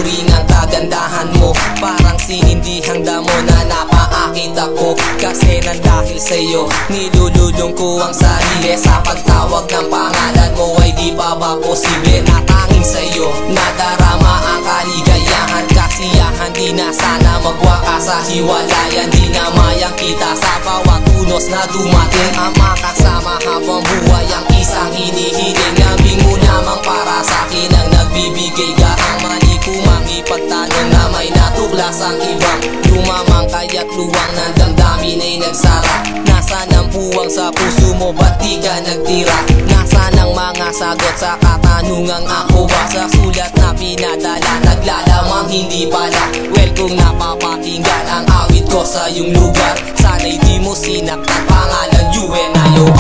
masunuring ang kagandahan mo. Parang sinindihang damo na napaakit ako. Kasi nang dahil sa'yo nilululong ko ang sarili. Sa pagtawag ng pangalan mo ay di pa ba posible na tanging sa'yo nadarama ang kaligayahan, kasiyahan. Di na sana magwakas sa hiwalayan. Di na mayang kita sa bawat unos na dumating. Ang makasama habang buhay ang isang hinihiling. Nabing mo lamang para sa'kin ang nagbibigay gaang. Mali ko makipagtanong na may natuklas ang ibang lumamang. Kaya't luwang ng damdamin ay nagsara. Nasaan ang puwang sa puso mo, ba't di ka nagtira? Nasaan ang mga sagot sa katanungang ako ba sa sulat na pinadala? Naglalamang hindi pala. Well, kung napapakinggan ang awit ko sa iyong lugar, sana'y di mo sinaktan pangalan UNIOR.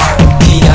Gina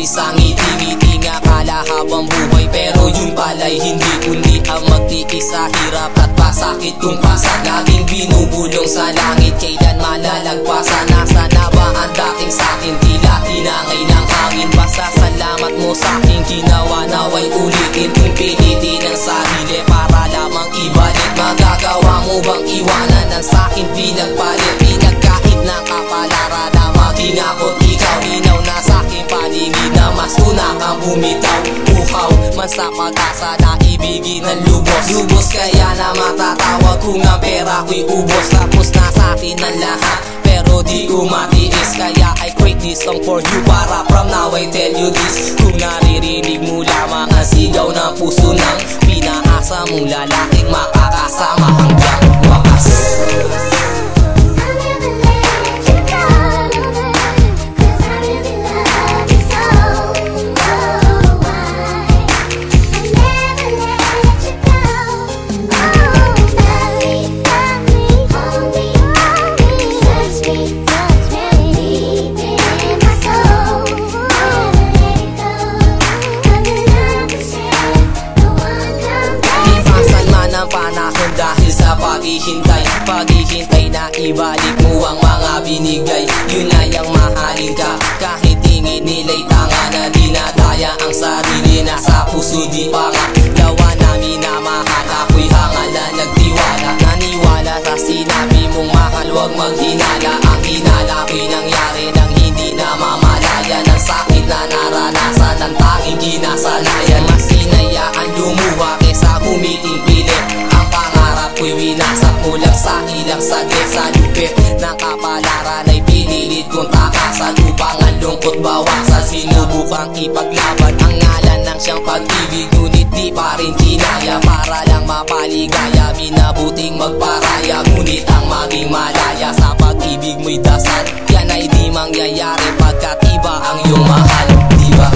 sa ngiti-ngiti nga kala habang buhay, pero yun pala'y hindi kundi ang magtiis sa hirap at pasakit kung pasan. Laging binubulong sa langit, kailan malalagpasan? Nasa na ba ang dating sa'kin? Tila tinangay ng hangin. Basta salamat mo sa'king ginawa, naway ulitin kung pilitin ang sarili para lamang ibalik. Magagawa mo bang iwanan ang sa'kin pinagpalit? Pinagkahit ng kapalaran na maging ako't ikaw. Linaw na sa'king paningin na mas una kang bumitaw. Uhaw man sa pag-asa na ibigin ng lubos. Lubos kaya na matatawag kung ang pera ko'y ubos. Tapos na sa'kin ang lahat pero di umatiis. Kaya I create this song for you para from now I tell you this. Kung naririnig mo lamang ang sigaw ng puso ng pinaasa mong lalaking makakasama hanggang wakas. Panahon dahil sa paghihintay na ibalik mo ang mga binigay. Yun ay ang mahalin ka kahit tingin nila'y tanga na dinadaya ang sarili. Nasa puso di pa nga gawa namin na mahal. Ako'y hangal na nagtiwala, naniwala sa sinabi mong mahal. Huwag maghinala, ang hinala ko'y nangyari nang hindi na mamalaya. Ng sakit na naranasan ng tanging ginasanayan. Mas hinayaan lumuha kesa humiting pilit. Ang pangarap ko'y winasak mo lang sa ilang saglit. Sa lupit ng kapalaran ay pinilit kong takasan upang ang lungkot bawasan. Sinubukang ipaglaban ang ngalan ng siyang pag-ibig, ngunit di pa rin kinaya. Para lang mapaligaya, minabuting magparaya, ngunit ang maging malaya sa pag-ibig mo'y dasal. Yan ay di mangyayari pagkat iba ang iyong mahal, diba?